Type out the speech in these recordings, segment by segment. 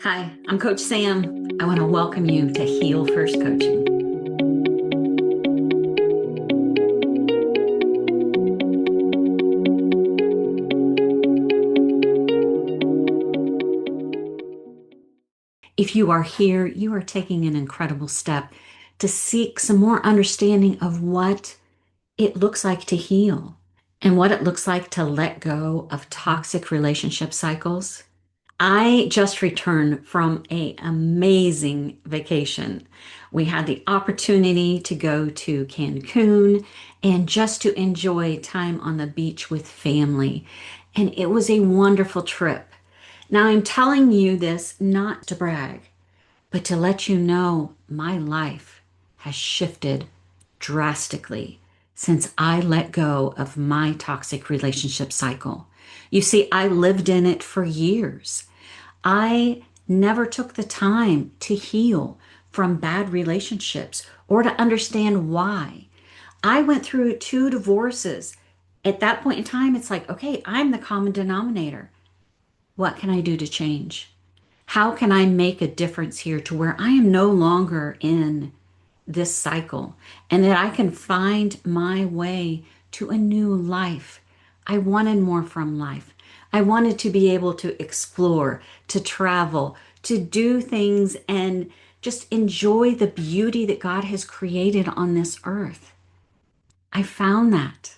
Hi, I'm Coach Sam. I want to welcome you to Heal First Coaching. If you are here, you are taking an incredible step to seek some more understanding of what it looks like to heal and what it looks like to let go of toxic relationship cycles. I just returned from an amazing vacation. We had the opportunity to go to Cancun and just to enjoy time on the beach with family. And it was a wonderful trip. Now, I'm telling you this not to brag, but to let you know my life has shifted drastically since I let go of my toxic relationship cycle. You see, I lived in it for years. I never took the time to heal from bad relationships or to understand why. I went through two divorces. At that point in time, it's like, okay, I'm the common denominator. What can I do to change? How can I make a difference here to where I am no longer in this cycle and that I can find my way to a new life? I wanted more from life. I wanted to be able to explore, to travel, to do things and just enjoy the beauty that God has created on this earth. I found that.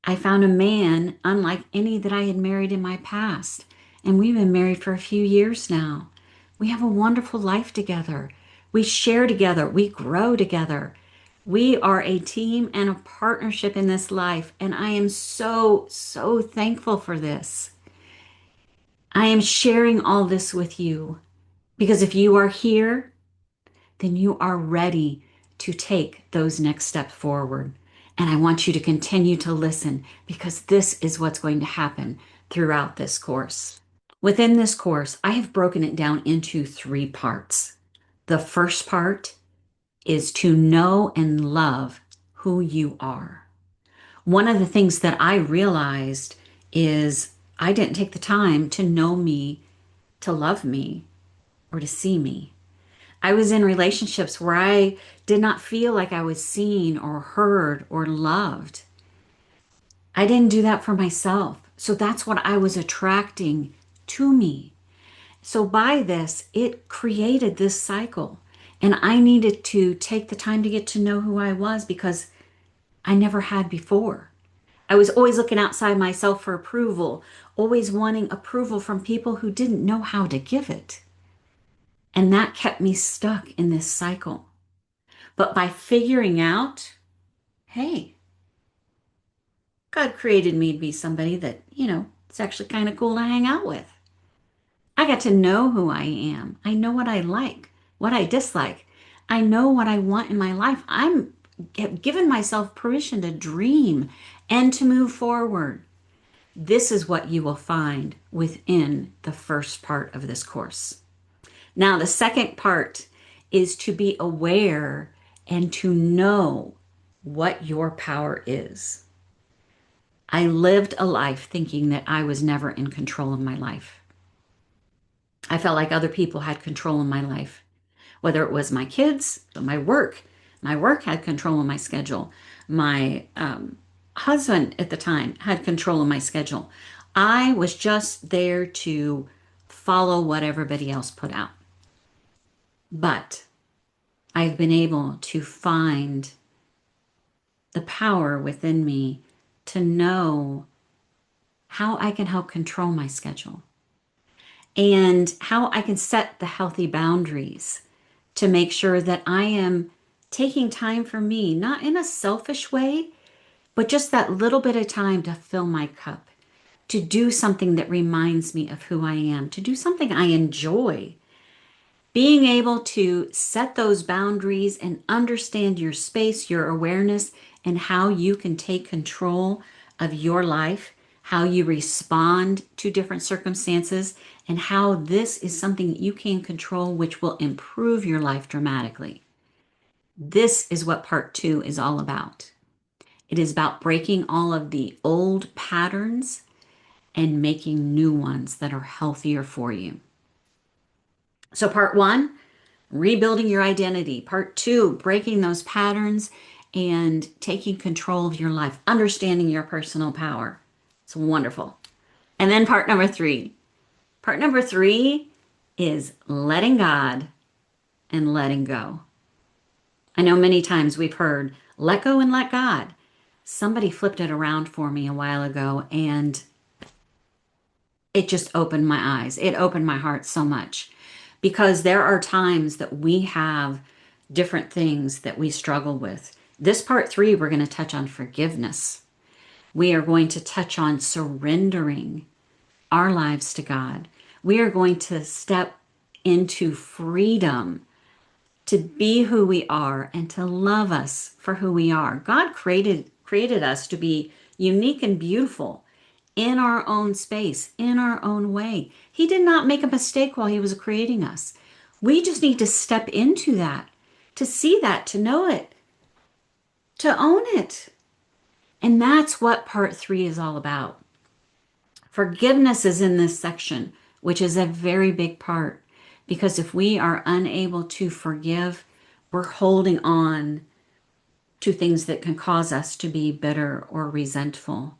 I found a man unlike any that I had married in my past. And we've been married for a few years now. We have a wonderful life together. We share together. We grow together. We are a team and a partnership in this life. And I am so, so thankful for this. I am sharing all this with you because if you are here, then you are ready to take those next steps forward. And I want you to continue to listen because this is what's going to happen throughout this course. Within this course, I have broken it down into three parts. The first part is to know and love who you are. One of the things that I realized is I didn't take the time to know me, to love me, or to see me. I was in relationships where I did not feel like I was seen or heard or loved. I didn't do that for myself. So that's what I was attracting to me. So by this, it created this cycle. And I needed to take the time to get to know who I was because I never had before. I was always looking outside myself for approval, always wanting approval from people who didn't know how to give it. And that kept me stuck in this cycle. But by figuring out, hey, God created me to be somebody that, it's actually kind of cool to hang out with. I got to know who I am. I know what I like, what I dislike. I know what I want in my life. I'm giving myself permission to dream and to move forward. This is what you will find within the first part of this course. Now, the second part is to be aware and to know what your power is. I lived a life thinking that I was never in control of my life. I felt like other people had control in my life, whether it was my kids, my work. My work had control of my schedule. My husband at the time had control of my schedule. I was just there to follow what everybody else put out. But I've been able to find the power within me to know how I can help control my schedule and how I can set the healthy boundaries to make sure that I am taking time for me, not in a selfish way, but just that little bit of time to fill my cup, to do something that reminds me of who I am, to do something I enjoy. Being able to set those boundaries and understand your space, your awareness, and how you can take control of your life, how you respond to different circumstances, and how this is something that you can control, which will improve your life dramatically. This is what part two is all about. It is about breaking all of the old patterns and making new ones that are healthier for you. So, part one, rebuilding your identity. Part two, breaking those patterns and taking control of your life, understanding your personal power. It's wonderful. And then part number three. Part number three is letting God and letting go. I know many times we've heard, let go and let God. Somebody flipped it around for me a while ago, and it just opened my eyes. It opened my heart so much because there are times that we have different things that we struggle with. This part three, we're going to touch on forgiveness. We are going to touch on surrendering our lives to God. We are going to step into freedom to be who we are and to love us for who we are. God created us to be unique and beautiful in our own space, in our own way. He did not make a mistake while he was creating us. We just need to step into that, to see that, to know it, to own it. And that's what part three is all about. Forgiveness is in this section, which is a very big part, because if we are unable to forgive, we're holding on to things that can cause us to be bitter or resentful.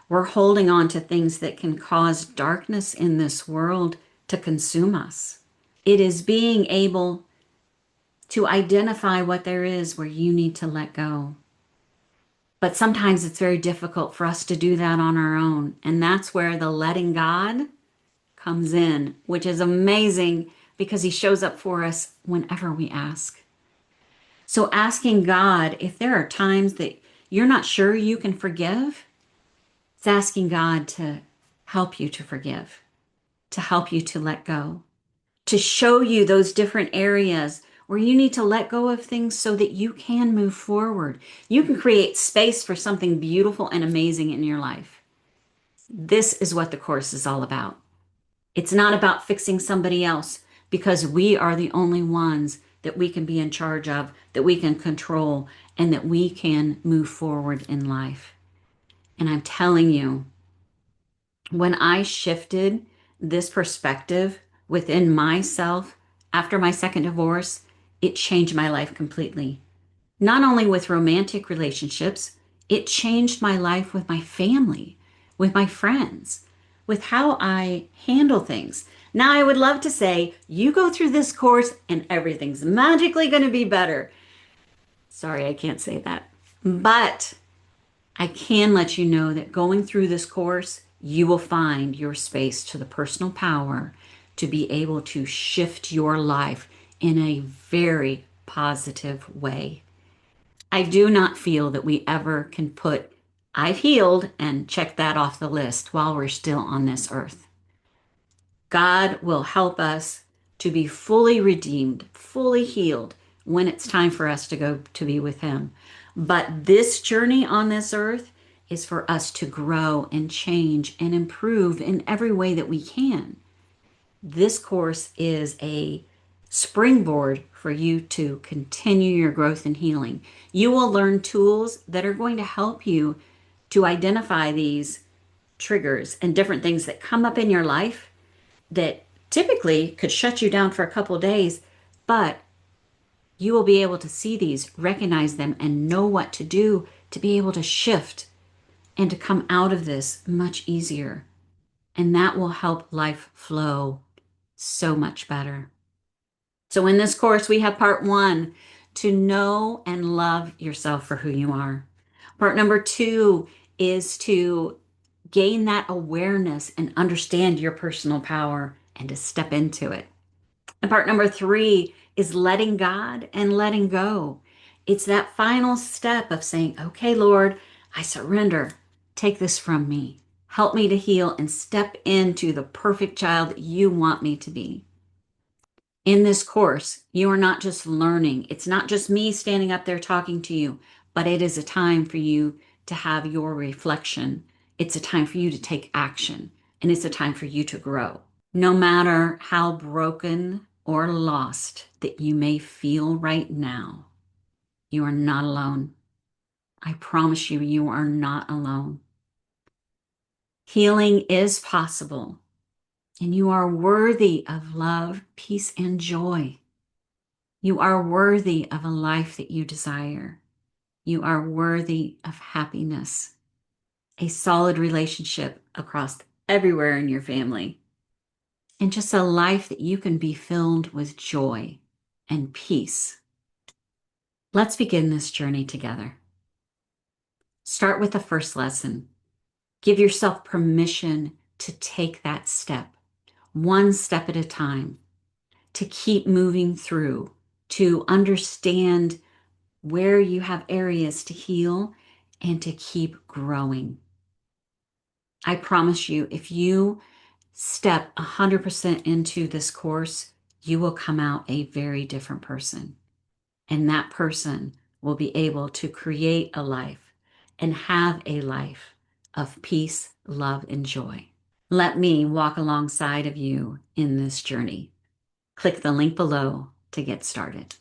We're holding on to things that can cause darkness in this world to consume us. It is being able to identify what there is where you need to let go. But sometimes it's very difficult for us to do that on our own. And that's where the letting God comes in, which is amazing because he shows up for us whenever we ask. So asking God, if there are times that you're not sure you can forgive, it's asking God to help you to forgive, to help you to let go, to show you those different areas where you need to let go of things so that you can move forward. You can create space for something beautiful and amazing in your life. This is what the course is all about. It's not about fixing somebody else because we are the only ones that we can be in charge of, that we can control, and that we can move forward in life. And I'm telling you, when I shifted this perspective within myself after my second divorce, it changed my life completely. Not only with romantic relationships, it changed my life with my family, with my friends, with how I handle things. Now, I would love to say, you go through this course and everything's magically going to be better. Sorry, I can't say that. But I can let you know that going through this course, you will find your space to the personal power to be able to shift your life in a very positive way. I do not feel that we ever can put, I've healed, and check that off the list while we're still on this earth. God will help us to be fully redeemed, fully healed when it's time for us to go to be with Him. But this journey on this earth is for us to grow and change and improve in every way that we can. This course is a springboard for you to continue your growth and healing. You will learn tools that are going to help you to identify these triggers and different things that come up in your life that typically could shut you down for a couple of days, but you will be able to see these, recognize them, and know what to do to be able to shift and to come out of this much easier. And that will help life flow so much better. So, in this course, we have part one, to know and love yourself for who you are. Part number two is to gain that awareness and understand your personal power and to step into it. And part number three is letting God and letting go. It's that final step of saying, okay, Lord, I surrender. Take this from me. Help me to heal and step into the perfect child that you want me to be. In this course, you are not just learning. It's not just me standing up there talking to you, but it is a time for you to have your reflection. It's a time for you to take action, and it's a time for you to grow. No matter how broken or lost that you may feel right now, you are not alone. I promise you, you are not alone. Healing is possible. And you are worthy of love, peace, and joy. You are worthy of a life that you desire. You are worthy of happiness, a solid relationship across everywhere in your family, and just a life that you can be filled with joy and peace. Let's begin this journey together. Start with the first lesson. Give yourself permission to take that step, one step at a time, to keep moving through, to understand where you have areas to heal and to keep growing. I promise you, if you step 100% into this course, you will come out a very different person. And that person will be able to create a life and have a life of peace, love, and joy. Let me walk alongside of you in this journey. Click the link below to get started.